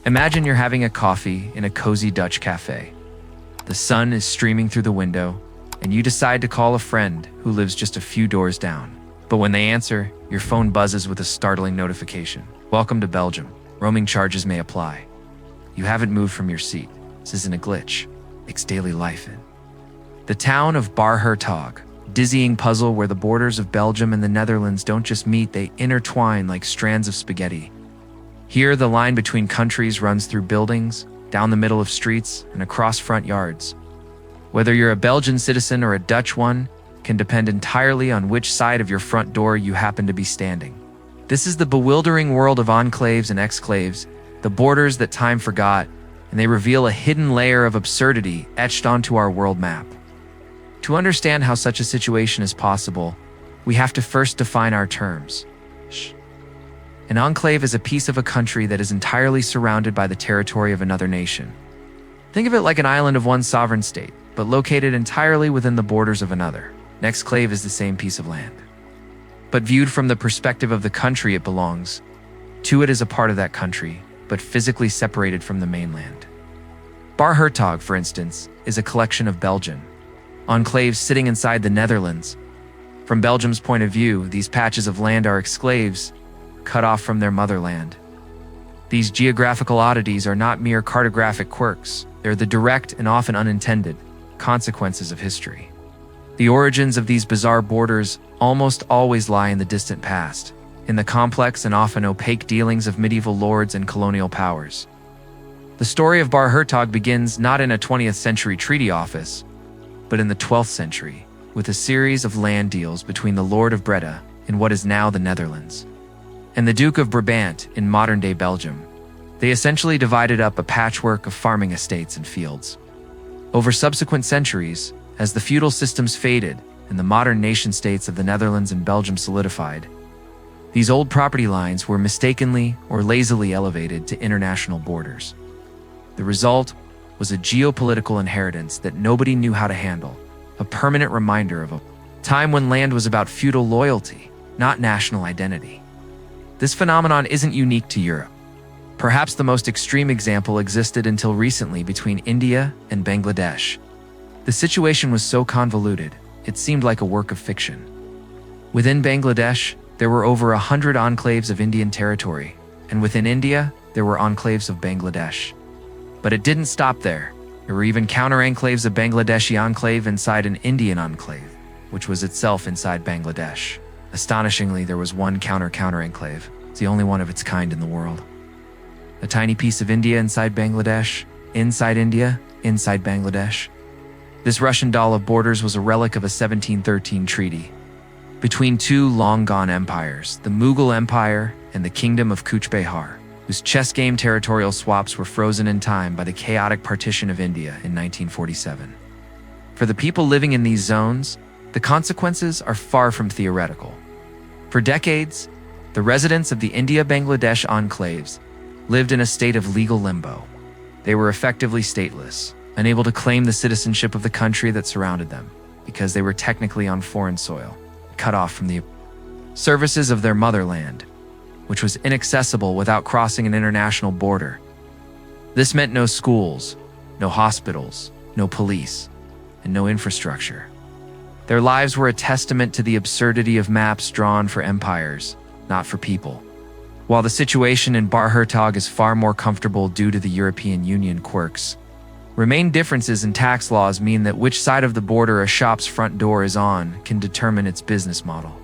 Imagine you're having a coffee in a cozy Dutch cafe. The sun is streaming through the window, and you decide to call a friend who lives just a few doors down. But when they answer, your phone buzzes with a startling notification. Welcome to Belgium. Roaming charges may apply. You haven't moved from your seat. This isn't a glitch. It's daily life in the town of Bar-Hertog, dizzying puzzle where the borders of Belgium and the Netherlands don't just meet, they intertwine like strands of spaghetti. Here, the line between countries runs through buildings, down the middle of streets, and across front yards. Whether you're a Belgian citizen or a Dutch one can depend entirely on which side of your front door you happen to be standing. This is the bewildering world of enclaves and exclaves, the borders that time forgot, and they reveal a hidden layer of absurdity etched onto our world map. To understand how such a situation is possible, we have to first define our terms. An enclave is a piece of a country that is entirely surrounded by the territory of another nation. Think of it like an island of one sovereign state, but located entirely within the borders of another. An exclave is the same piece of land, but viewed from the perspective of the country it belongs to. It is a part of that country, but physically separated from the mainland. Bar-Hertog, for instance, is a collection of Belgian enclaves sitting inside the Netherlands. From Belgium's point of view, these patches of land are exclaves, cut off from their motherland. These geographical oddities are not mere cartographic quirks. They're the direct and often unintended consequences of history. The origins of these bizarre borders almost always lie in the distant past, in the complex and often opaque dealings of medieval lords and colonial powers. The story of Bar-Hertog begins not in a 20th century treaty office, but in the 12th century, with a series of land deals between the Lord of Breda, in what is now the Netherlands, and the Duke of Brabant in modern-day Belgium. They essentially divided up a patchwork of farming estates and fields. Over subsequent centuries, as the feudal systems faded and the modern nation-states of the Netherlands and Belgium solidified, these old property lines were mistakenly or lazily elevated to international borders. The result was a geopolitical inheritance that nobody knew how to handle, a permanent reminder of a time when land was about feudal loyalty, not national identity. This phenomenon isn't unique to Europe. Perhaps the most extreme example existed until recently between India and Bangladesh. The situation was so convoluted, it seemed like a work of fiction. Within Bangladesh, there were over 100 enclaves of Indian territory, and within India, there were enclaves of Bangladesh. But it didn't stop there. There were even counter-enclaves of Bangladeshi enclave inside an Indian enclave, which was itself inside Bangladesh. Astonishingly, there was one counter-enclave. It's the only one of its kind in the world. A tiny piece of India inside Bangladesh, inside India, inside Bangladesh. This Russian doll of borders was a relic of a 1713 treaty between two long-gone empires, the Mughal Empire and the Kingdom of Cooch Behar, whose chess game territorial swaps were frozen in time by the chaotic partition of India in 1947. For the people living in these zones, the consequences are far from theoretical. For decades, the residents of the India-Bangladesh enclaves lived in a state of legal limbo. They were effectively stateless, unable to claim the citizenship of the country that surrounded them, because they were technically on foreign soil, cut off from the services of their motherland, which was inaccessible without crossing an international border. This meant no schools, no hospitals, no police, and no infrastructure. Their lives were a testament to the absurdity of maps drawn for empires, not for people. While the situation in Bar-Hertog is far more comfortable due to the European Union quirks, remain differences in tax laws mean that which side of the border a shop's front door is on can determine its business model,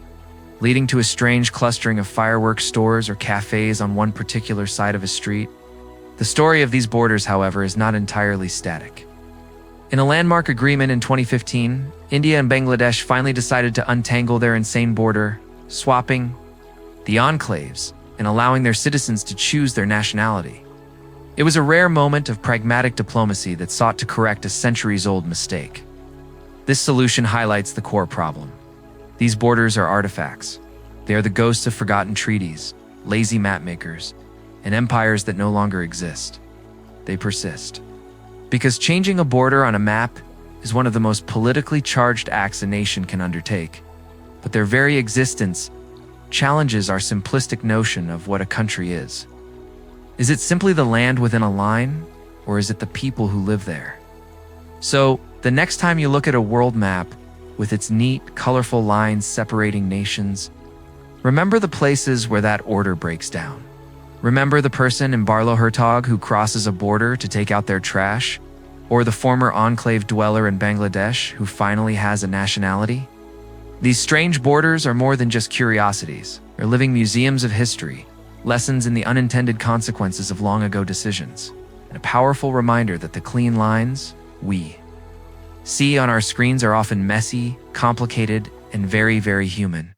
leading to a strange clustering of fireworks stores or cafes on one particular side of a street. The story of these borders, however, is not entirely static. In a landmark agreement in 2015, India and Bangladesh finally decided to untangle their insane border, swapping the enclaves and allowing their citizens to choose their nationality. It was a rare moment of pragmatic diplomacy that sought to correct a centuries-old mistake. This solution highlights the core problem. These borders are artifacts. They are the ghosts of forgotten treaties, lazy mapmakers, and empires that no longer exist. They persist. Because changing a border on a map is one of the most politically charged acts a nation can undertake, but their very existence challenges our simplistic notion of what a country is. Is it simply the land within a line, or is it the people who live there? So, the next time you look at a world map with its neat, colorful lines separating nations, remember the places where that order breaks down. Remember the person in Barlow-Hertog who crosses a border to take out their trash, or the former enclave dweller in Bangladesh who finally has a nationality? These strange borders are more than just curiosities. They're living museums of history, lessons in the unintended consequences of long-ago decisions, and a powerful reminder that the clean lines we see on our screens are often messy, complicated, and very, very human.